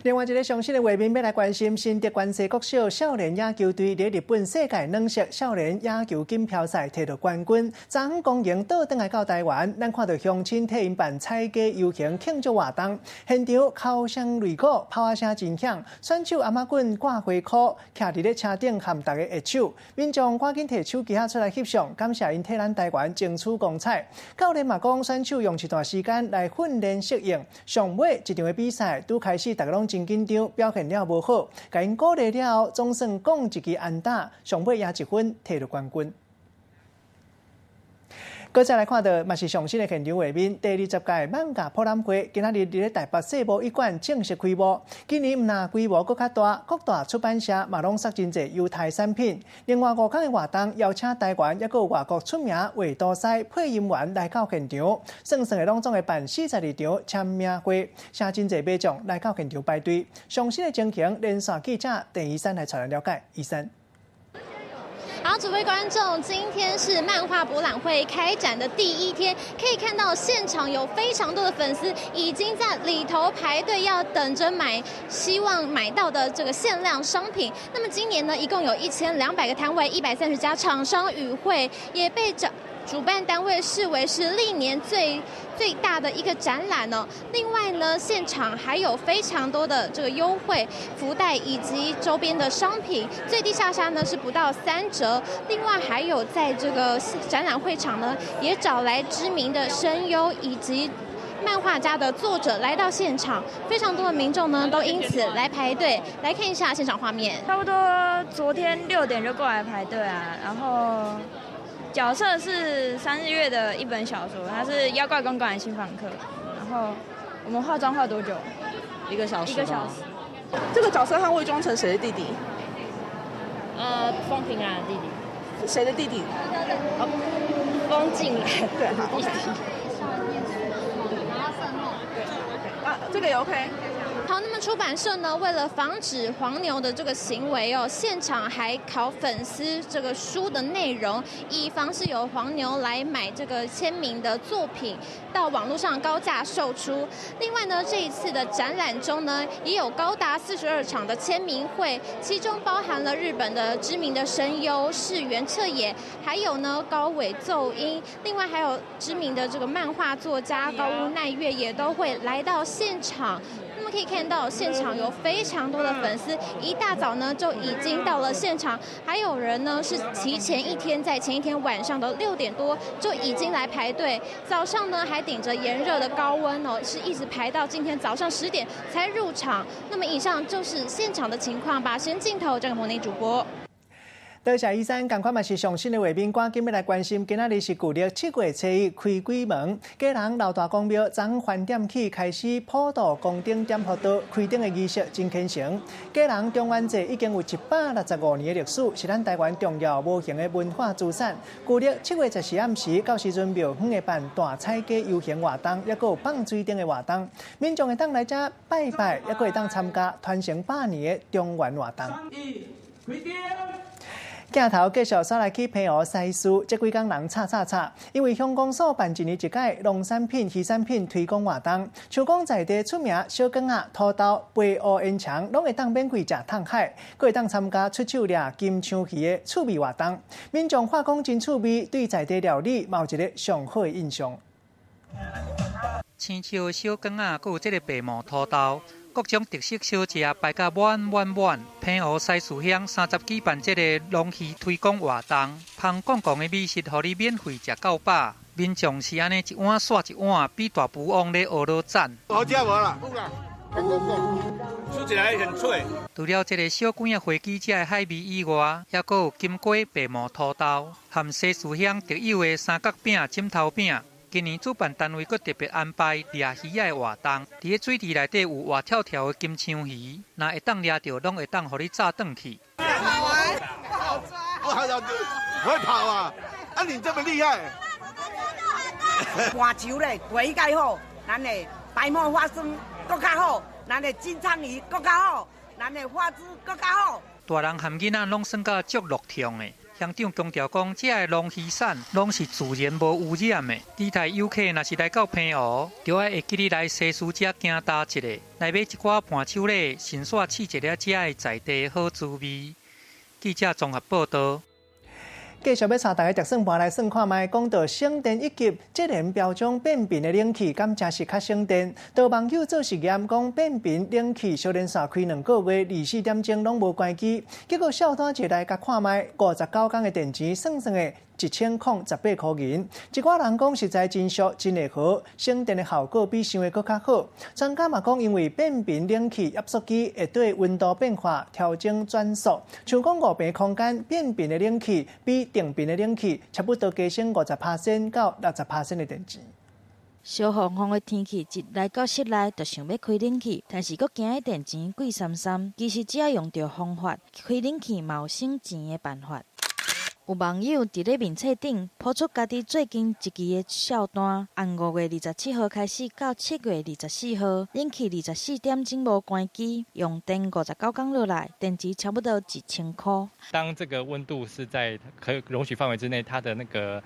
另外一个上新的画面要来关心新竹关西国小少年野球队在日本世界软式少年野球锦标赛摕到冠军，昨昏公营倒转来到台湾，咱看到乡亲替因办彩街游行庆祝活动，现场口声擂鼓，炮啊声真响，选手阿妈棍挂花裤，徛伫咧车顶和大家握手，民众赶紧摕手机出来翕相，感谢因替咱台湾争取光彩。教练嘛讲，选手用一段时间来训练适应，上尾一场的比赛拄开始，大家拢真紧张，表现了无好，甲因鼓励了后，总算讲一支安打，上尾赢1分，摕到冠军。搁再来看到，嘛是上新的现场画面。第20届万家博览会今仔日伫台北世博1馆正式开幕。今年毋但规模搁较大，各大出版社嘛拢塞真侪优待产品。另外5天的活动邀请台湾也有外国出名画图师、配音员来到现场，算的拢总会办42场签名会，写真侪买奖来到现场排队。上新的情形，连线记者郑依珊来带咱了解。依珊。好，诸位观众，今天是漫画博览会开展的第1天，可以看到现场有非常多的粉丝已经在里头排队，要等着买，希望买到的这个限量商品。那么今年呢，一共有1200个摊位，130家厂商与会，也被主办单位视为是历年最大的一个展览哦。另外呢，现场还有非常多的这个优惠福袋以及周边的商品，最低下杀呢是不到3折。另外还有在这个展览会场呢，也找来知名的声优以及漫画家的作者来到现场，非常多的民众呢都因此来排队。来看一下现场画面，差不多昨天6点就过来排队啊，然后角色是3日月的一本小说，它是妖怪公馆的新访客。然后我们化妆化多久？ 1个小时。1个小时。这个角色他伪装成谁的弟弟？风平然的弟弟。谁的弟弟？风静然的弟弟。这个也 OK。好，那么出版社呢，为了防止黄牛的这个行为哦，现场还考粉丝这个书的内容，以防是有黄牛来买这个签名的作品，到网络上高价售出。另外呢，这一次的展览中呢，也有高达42场的签名会，其中包含了日本的知名的声优市原彻也，还有呢高尾奏音，另外还有知名的这个漫画作家高屋奈月也都会来到现场。那么可以看到，现场有非常多的粉丝，一大早呢就已经到了现场，还有人呢是提前一天，在前一天晚上的6点多就已经来排队，早上呢还顶着炎热的高温哦，是一直排到今天早上10点才入场。那么以上就是现场的情况，把时间镜头交给棚内主播。多谢医生，赶快嘛是上新的画面，赶紧要来关心。今仔日是旧历7月初1开鬼门，家人老大公庙昨饭点起开始普渡公顶点福道，开灯的仪式真虔诚。家人中元节已经有165年的历史，是咱台湾重要无形的文化资产。旧历7月14暗时，到时阵庙方会办大彩鸡游行活动，也有放水灯的活动，民众会当来这拜拜，也会当参加传承100年的中元活动。镜头继续刷来去平湖西施，这几天人吵，因为乡公所办1年1届农产品、渔产品推广活动，像讲在地出名小梗仔、土豆、白乌烟肠，拢会当免费食烫海，佫会当参加出手掠金枪鱼的趣味活动。民众话讲真趣味，对在地料理嘛有一个上好的印象。青椒小梗仔，佫有这个白毛土豆。各种特色小食摆甲满。平湖西施乡30举办这个农渔推广活动，香港的美食，互你免费食到饱。民众是安尼一碗刷一碗，比大富翁咧蚵螺赞。好吃无啦？有啦，吃起来很脆。除了这个小馆啊火鸡只的海味以外，还佫有金瓜白毛土豆，和西施乡特有的三角饼、枕头饼。今年主办单位佫特别安排掠鱼仔的活动，伫个水池内底有活跳跳的金枪鱼，若会当掠到，拢会当互你炸转去。好玩，不好抓，不好抓，不会跑啊！啊，你这么厉害！换球咧，鱼介好，咱的白毛花生更较好，咱的金枪鱼更较好，咱的花枝更较好。大人含囡仔拢算甲足乐痛的。乡长强调讲，这个农渔产拢是自然无污染的。地台游客若是来到平湖，就要会记得来西施遮行搭一下，来买一寡伴手礼，顺续试一了遮的在地好滋味。记者综合报道。继续要查大家特算盘来算看卖，讲到省电一级，节能标准变频的冷气，敢真是较省电？有网友做实验，讲变频冷气小电扇开2个月，24点钟拢无关机，结果小单一来甲看卖，59天的电钱算的1018块银。一寡人讲实在真俗，真会好，省电的效果比想的搁较好。专家嘛讲，因为变频冷气压缩机会对温度变化调整转速，像讲5平空间变频的冷气比定频的冷气差不多加升50%到60%的电钱。小风风的天气，一来到室内就想要开冷气，但是佫惊迄电钱贵3。其实只要用到方法，开冷气嘛有省钱的办法。有网友伫咧面册顶抛出家己最近一期的笑单，按5月27号开始到7月24号，冷气24点钟无关机，用电59天落来，电池差不多1000块。当这个温度是在可容许范围之内，它的那个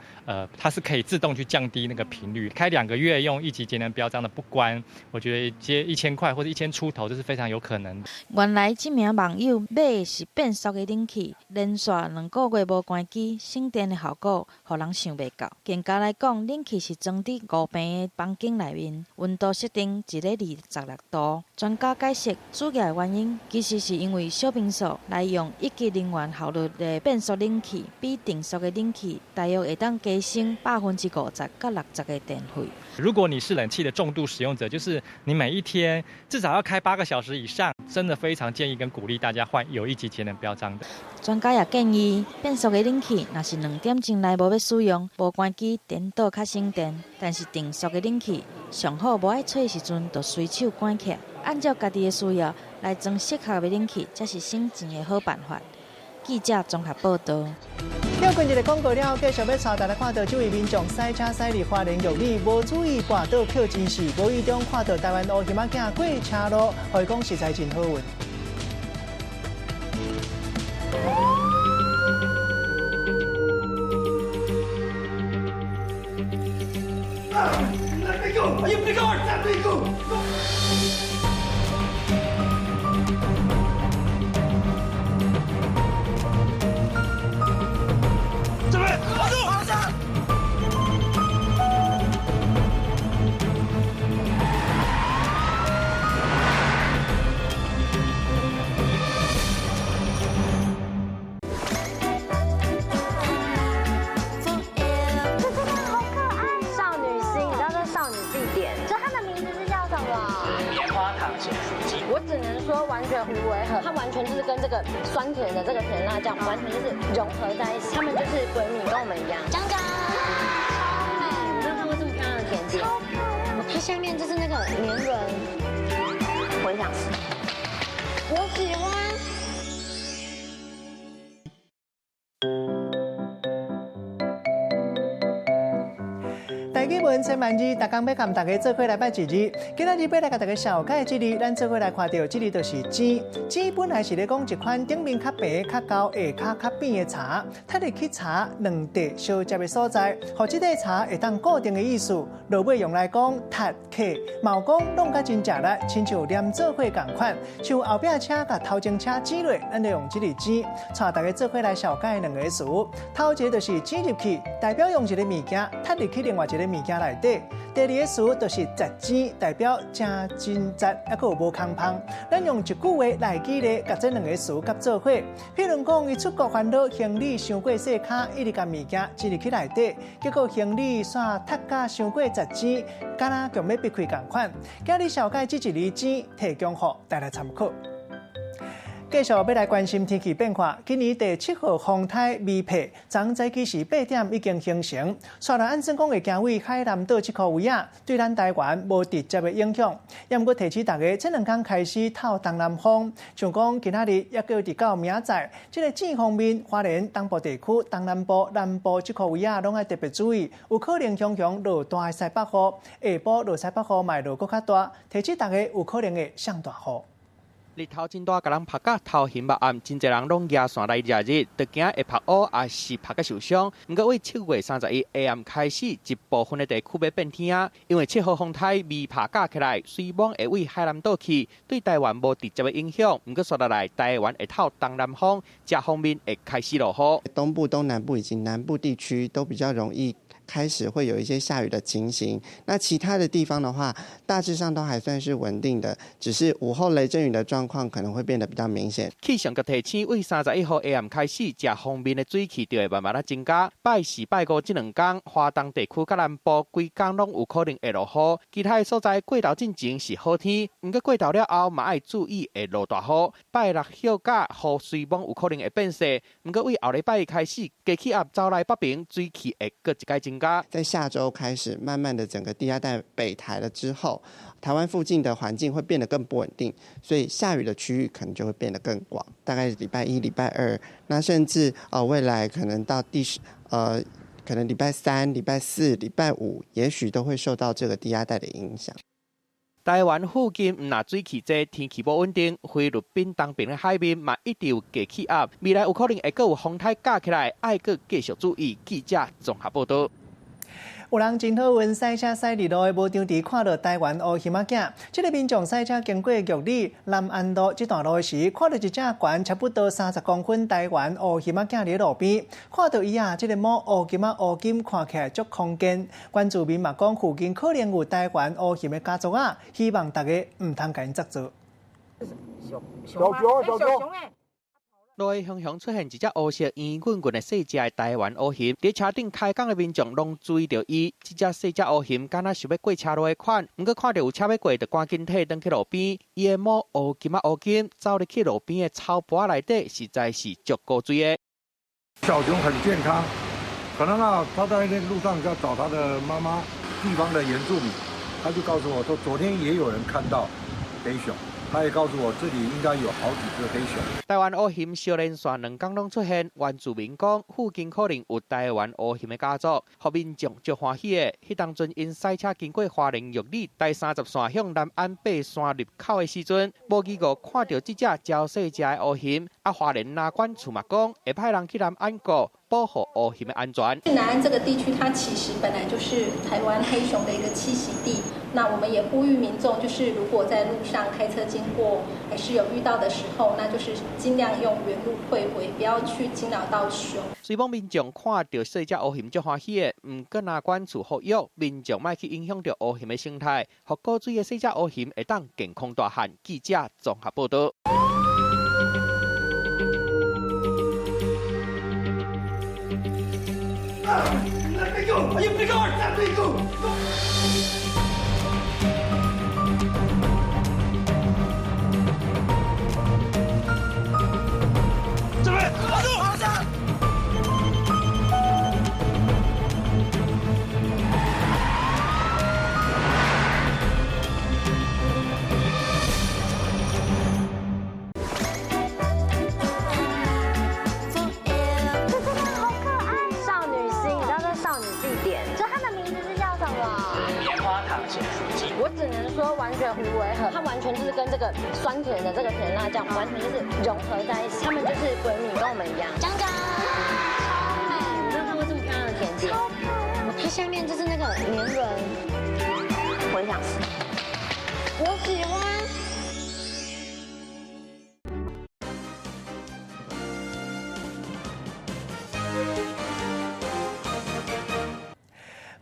它是可以自动去降低那个频率。开2个月用1级节能标章的不关，我觉得接1000块或者1000出头，这是非常有可能的。原来这名网友买的是变速的冷气，连续2个月无关机。省电的效果，互人想袂到。严格来讲，冷气是装伫5平的房间内面，温度设定1个26度。专家解释，主要原因其实是因为小变速来用1级能源效率的变速冷气，比定速的冷气大约会当加升50%到60%的电费。如果你是冷气的重度使用者，就是你每一天至少要开8个小时以上，真的非常建议跟鼓励大家换有1级节能标章的。专家也建议，变速的冷气若是2点钟内无要使用，无关机电较省电。但是定速的冷气上好无爱吹的时阵，就随手关起来，按照家己的需要来装适合的冷气，才是省钱的好办法。记者综合报道。跳过一个广告了，继续要带大家看到这位民众塞车塞入花莲玉里，无注意跋倒扣真事，无意中看到台湾乌鱼仔囝过车路，可以讲实在真好运。我只能说完全无违和，它完全就是跟这个酸甜的这个甜辣酱完全就是融合在一起，他们就是闺蜜，跟我们一样。江江，超美！你没有看过这么漂亮的甜点？超漂亮！它下面就是那个绵软，我很想吃，我喜欢。大家问千万字，大家要跟大家做伙来拜一日。今仔日要来跟大家小解这日，咱做伙来看到这日就是糋。糋本来是咧讲一款顶面较白、较厚、下骹较扁的茶，它入去茶两地相接的所在，和这个茶会当固定的意思。落尾用来讲塔客，毛讲弄甲真食力，亲像黏做伙同款。像后壁车甲头前车挤落，咱就用这日糋，带大家做伙来小解两个词。头一个就是糋入去，代表用一个物件踏入去另外一个物件内底。第二个词就是杂糋，代表正真杂，还佫有无空芳。咱用一句话来举例，甲这两个词夹做伙。譬如讲，伊出国烦恼行李伤过细卡，一直甲物件挤入去内底，结果行李煞塌甲伤过杂糋，敢若强要逼开共款。今日小解这一日糋，提供予大家参考。继续要来关心天气变化。今年第7号风台微迫，昨早起时8点已经形成，虽然按算讲会行为海南岛这块位啊，对咱台湾无直接的影响。也毋过提醒大家，这2天开始透东南风，像讲今仔日也搁直到明仔，这个天方面，花莲东部地区、东南部、南部这块位啊，拢要特别注意，有可能常常落大西北雨，下晡落西北雨嘛落搁较大，提醒大家有可能会上大雨。日头真大，甲人晒甲头晕目暗，真侪人拢举伞来热日，就惊会晒乌，也是晒甲受伤。不过，为7月31 AM 开始，一部分的地区要变天啊，因为7号风台微拍架起来，随风会为海南岛去，对台湾无直接的影响。不过，说落来，台湾会透东南风，这方面会开始落雨。东部、东南部以及南部地区都比较容易开始会有一些下雨的情形。那其他的地方的话，大致上都还算是稳定的，只是午后雷阵雨的状况可能会变得比较明显。气象局提醒，为31号 AM 开始，这方面的水汽就会慢慢增加。拜4、拜5这2天，华东地区甲南部规天拢有可能会落雨，其他的所在过头进前是好天，不过过头了后嘛要注意会落大雨。拜6休假，雨随风有可能会变细，不过为后礼拜开始，低气压走来北平，水汽会搁一界增加。在下周开始，慢慢的整个低压带北台了之后，台湾附近的环境会变得更不稳定，所以下雨的区域可能就会变得更广。大概礼拜1、礼拜2，那甚至未来可能到可能礼拜3、礼拜4、礼拜5，也许都会受到这个低压带的影响。台湾附近唔若水汽多，天气不稳定，菲律宾东边的海面嘛一直有低气压，未来有可能会阁有风台架起来，爱阁继续注意。记者综合报道。有人真好运，赛车赛日路的无张地看到台湾乌鱼仔囝。这个民众赛车经过玉里南安路这段路时，看到一只悬差不多30公分台湾乌鱼仔囝伫路边，看到伊啊，这个毛乌金啊乌金看起来足空间。关注民嘛讲附近可能有台湾乌鱼的家族啊，希望大家唔通甲因接触。小熊诶！路的方向出现一只乌色圆滚滚的细只的台湾乌熊，伫车顶开讲的民众拢注意到伊，这只细只乌熊敢若想要过车路的款，不过看到有车要过，就赶紧退转去路边。伊的毛乌金啊乌金走入去路边的草坡内底，实在是足够追的。小熊很健康，可能他在那路上要找他的妈妈，地方的原住民，他就告诉我说，昨天也有人看到黑熊，他也告诉我这里应该有好几只黑熊。台湾乌熊少年线2天拢出现，原住民讲附近可能有台湾乌熊的家族，互民众足欢喜的。迄当阵因赛车经过花莲玉里第30线向南安爬山入口的时阵，无意外看到这只娇小只的乌熊，花莲哪管处嘛讲会派人去南安国保护乌熊的安全。南安这个地区，它其实本来就是台湾黑熊的一个栖息地。那我们也呼吁民众，就是如果在路上开车经过，还是有遇到的时候，那就是尽量用原路退回，不要去惊扰到熊。虽望民众看到小只乌熊足欢喜的，唔过哪管处呼吁民众莫去影响到乌熊的生态，互古水的小只乌熊会当健康大汉。记者综合报道。完全无违和，它完全就是跟这个酸甜的这个甜辣酱完全就是融合在一起，它们就是闺蜜，跟我们一样。江江，超美！你没有看过这么漂亮的甜点？它下面就是那个黏润，我很想吃，我喜欢。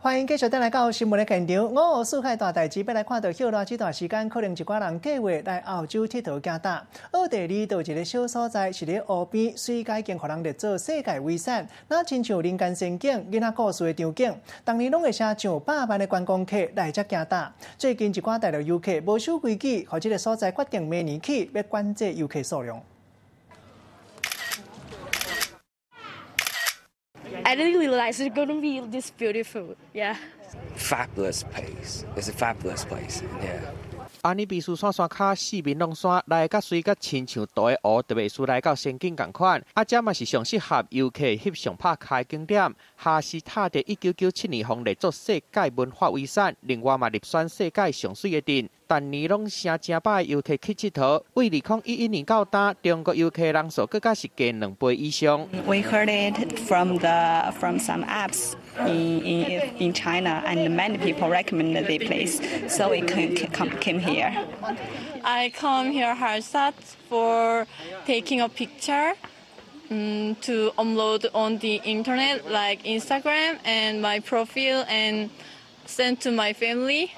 欢迎继续带来到新闻的现场。5号世界大代志，要来看到后来这段时间，可能一寡人计划来澳洲佚佗行搭。澳地里有一个小所在，是咧湖边，水界经互人列做世界遗产。那亲像人间仙境、囡仔故事的场景，当年拢会写上百万的观光客来这行搭。最近一寡大陆游客无守规矩，互这个所在决定明年起要管制游客数量。I didn't realize it's going to be this beautiful. Yeah. Fabulous place. It's a fabulous place. Yeah. 安尼避暑山山卡四面拢山，来甲水甲亲像大的湖，特别是来到仙境同款。这嘛是上适合游客翕相拍卡的景点。哈斯塔伫1997年获列作世界文化遗产，另外嘛入选世界上水的镇。但年拢成正百的游客去佚佗，为2011年到今，中国游客人数更加是加2倍以上。We heard it from some apps in China, and many people recommended the place, so we came here. I come here Harsat for taking a picture. To upload on the internet like Instagram and my profile and send to my family.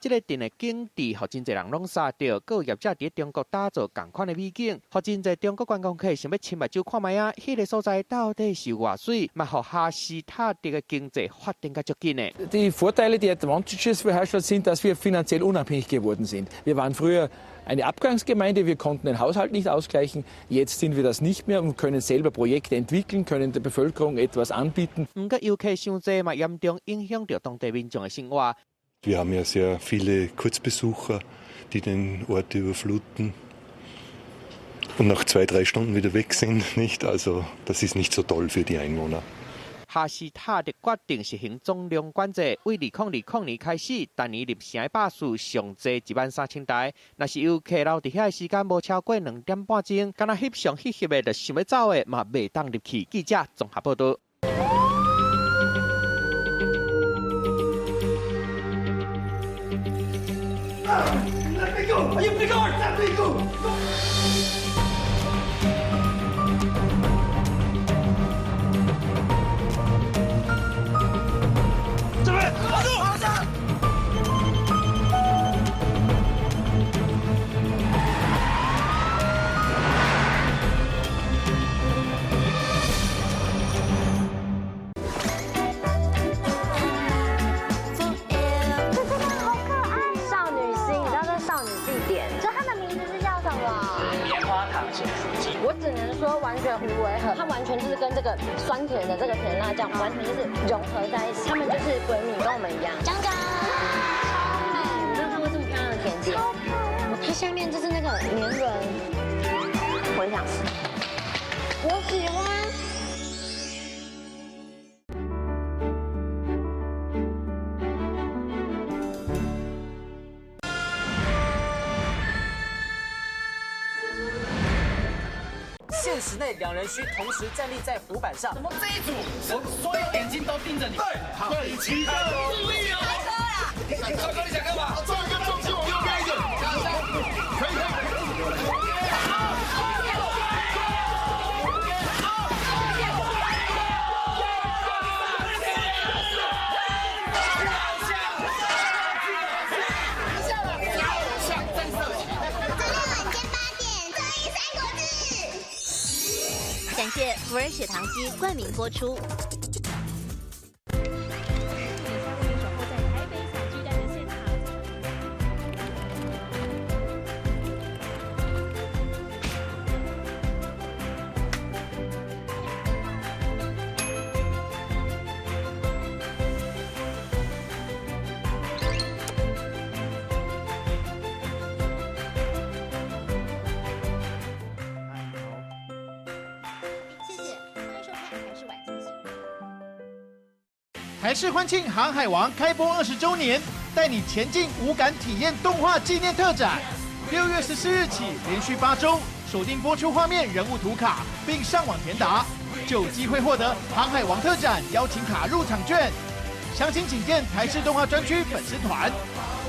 这个镇的景致，互真侪人拢杀到，各业者伫中国打造同款的美景，互真侪中国观光客想要亲目睭看卖啊，迄个所在到底是偌水，嘛互哈斯塔特的经济发展较足紧的。Die Vorteile, die Advantages für Hallstatt sind, dass wir finanziell unabhängig geworden sind. Wir waren früher eine Abgangsgemeinde, wir konnten den Haushalt nicht ausgleichen. Jetzt sind wir das nicht mehr und können selber Projekte entwickeln, können der Bevölkerung etwas anbieten. 不过游客伤济嘛，严重影响到当地民众的生活。Wir haben ja sehr viele Kurzbesucher, die den Ort überfluten und nach 2-3 Stunden wieder weg sind, nicht? Also das ist nicht so toll für die Einwohner. 哈斯塔特决定实行总量管制，为2020年开始，单年入城的巴士上济13000台。若是游客留伫遐的时间无超过2点半钟，敢若翕相翕的，就想要走的嘛，袂当入去。记者综合报道。完全无违和，它完全就是跟这个酸甜的这个甜辣酱完全就是融合在一起，它们就是闺蜜，跟我们一样。江江，超美！你没有看过这么漂亮的甜点？它下面面就是那个年轮，我很想吃，我喜欢。限时内2人需同时站立在浮板上。怎么这一组，我所有眼睛都盯着你。对，起开，注意哦！赵哥，你想干嘛？做一个重心，我右边一点。可以。感谢福尔血糖机冠名播出。台视欢庆《航海王》开播20周年，带你前进无感体验动画纪念特展。6月14日起，连续8周，锁定播出画面、人物图卡，并上网填答，就有机会获得《航海王》特展邀请卡入场券。详情请见台视动画专区粉丝团。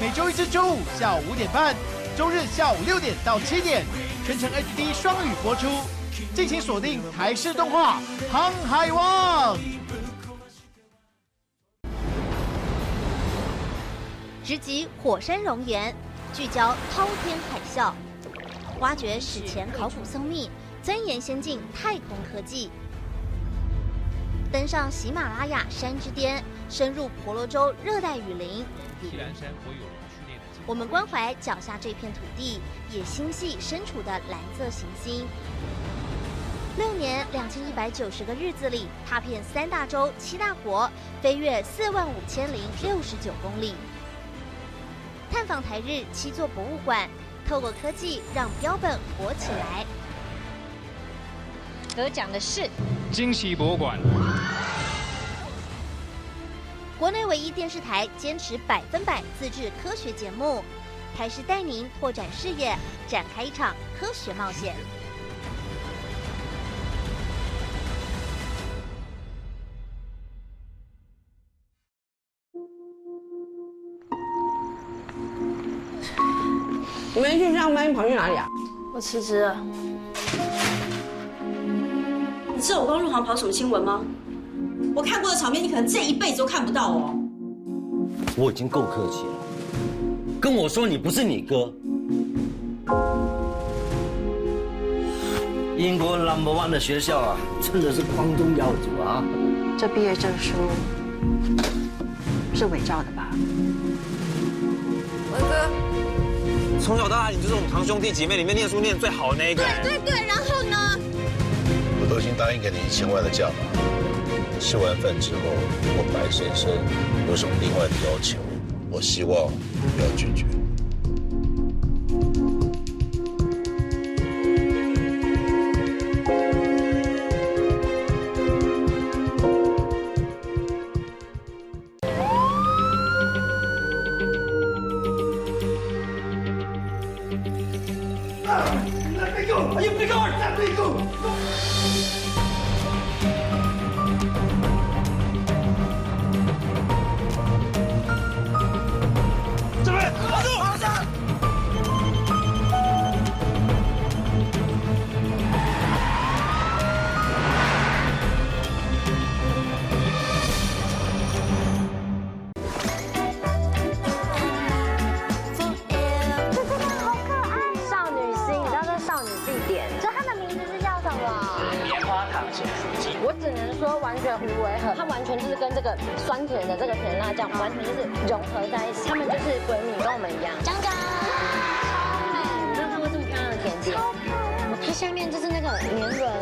每周一至周五下午5点半，周日下午6点到7点，全程 HD 双语播出。敬请锁定台视动画《航海王》。直击火山熔岩，聚焦滔天海啸，挖掘史前考古僧秘，钻研先进太空科技，登上喜马拉雅山之巅，深入婆罗洲热带雨林。我们关怀脚下这片土地，也心系身处的蓝色行星。6年2190个日子里，踏遍3大洲7大国，飞越45069公里。探访台日7座博物馆，透过科技让标本活起来。得奖的是惊喜博物馆，国内唯一电视台坚持100%自制科学节目，台视带您拓展视野，展开一场科学冒险。你们去上班，跑去哪里啊？我辞职了。你知道我刚入行跑什么新闻吗？我看过的场面，你可能这一辈子都看不到哦。我已经够客气了，跟我说你不是你哥。英国 No.1 的学校啊，真的是光宗耀祖啊。这毕业证书是伪造的吧？文哥。从小到大，你就是我们堂兄弟姐妹里面念书念最好的那一个。对，然后呢？我都已经答应给你1000万的价码，吃完饭之后，我白先生有什么另外的要求，我希望不要拒绝。它完全就是跟这个酸甜的这个甜辣酱完全就是融合在一起，它们就是闺蜜，跟我们一样。张张，超美！你没有看过这么漂亮的甜点？超漂亮！它下面就是那个年轮，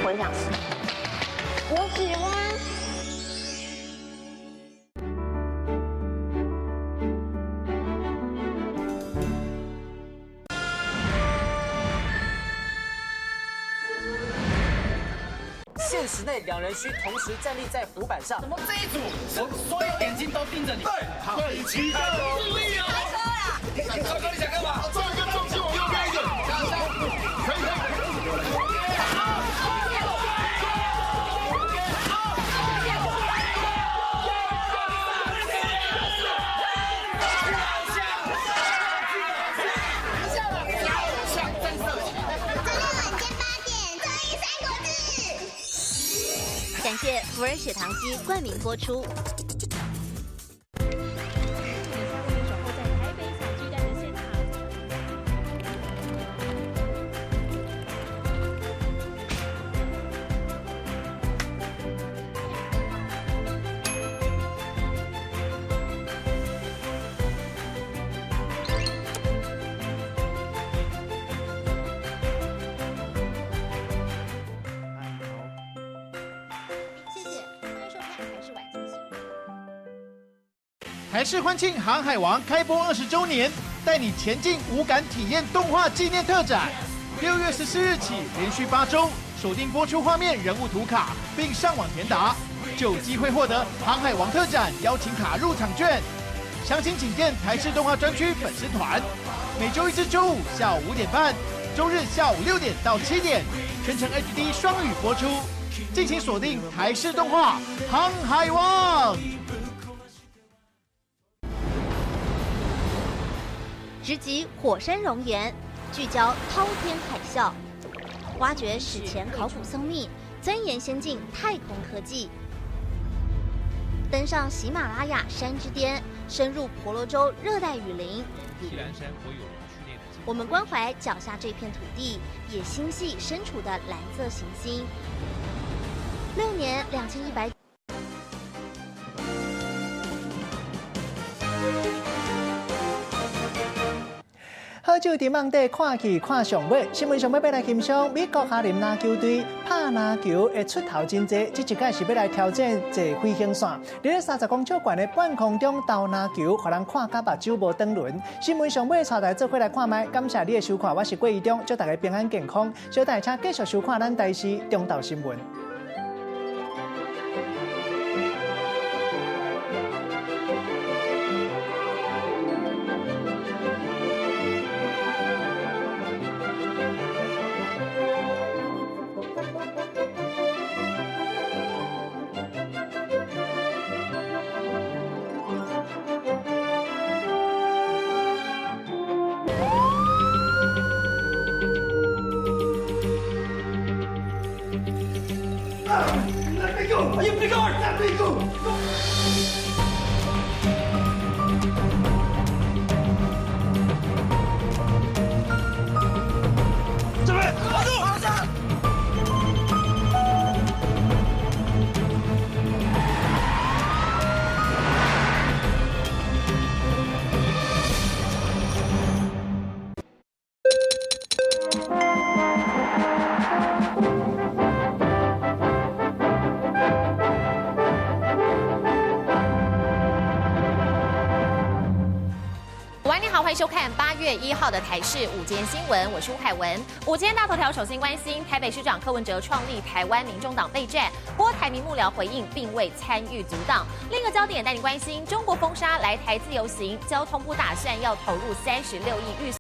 我很想吃，我喜欢。限时内2人需同时站立在浮板上。怎么这一组所有眼睛都盯着你？对，齐开动，注意哦！赵哥，你想干嘛？做一个重心往右边一点，可以。感谢福尔血糖机冠名播出。台视欢庆《航海王》开播20周年，带你前进无感体验动画纪念特展。6月14日起，连续8周，锁定播出画面、人物图卡，并上网填答，就有机会获得《航海王》特展邀请卡入场券。详情请见台视动画专区粉丝团。每周一至周五下午5点半，周日下午6点到7点，全程 HD 双语播出。敬请锁定台视动画《航海王》。直击火山熔岩，聚焦滔天海啸，挖掘史前考古僧秘，钻研先进太空科技，登上喜马拉雅山之巅，深入婆罗洲热带雨林。我们关怀脚下这片土地，也心系身处的蓝色行星。6年2100。好久伫网底看戏看上尾，新闻上要来欣赏美国哈林篮球队拍篮球的出头真济，这一届是要来挑战坐飞行线，在30公尺高的半空中投篮球，互人看甲目睭无转轮。新闻上尾带大家做伙来看卖，感谢你的收看，我是郭义忠，祝大家平安健康。小弟请继续收看咱台视中道新闻。欢迎收看8月1号的台视午间新闻，我是吴凯文。午间大头条，首先关心台北市长柯文哲创立台湾民众党备战，郭台铭幕僚回应并未参与阻挡。另一个焦点带你关心中国封杀来台自由行，交通部打算要投入36亿预算。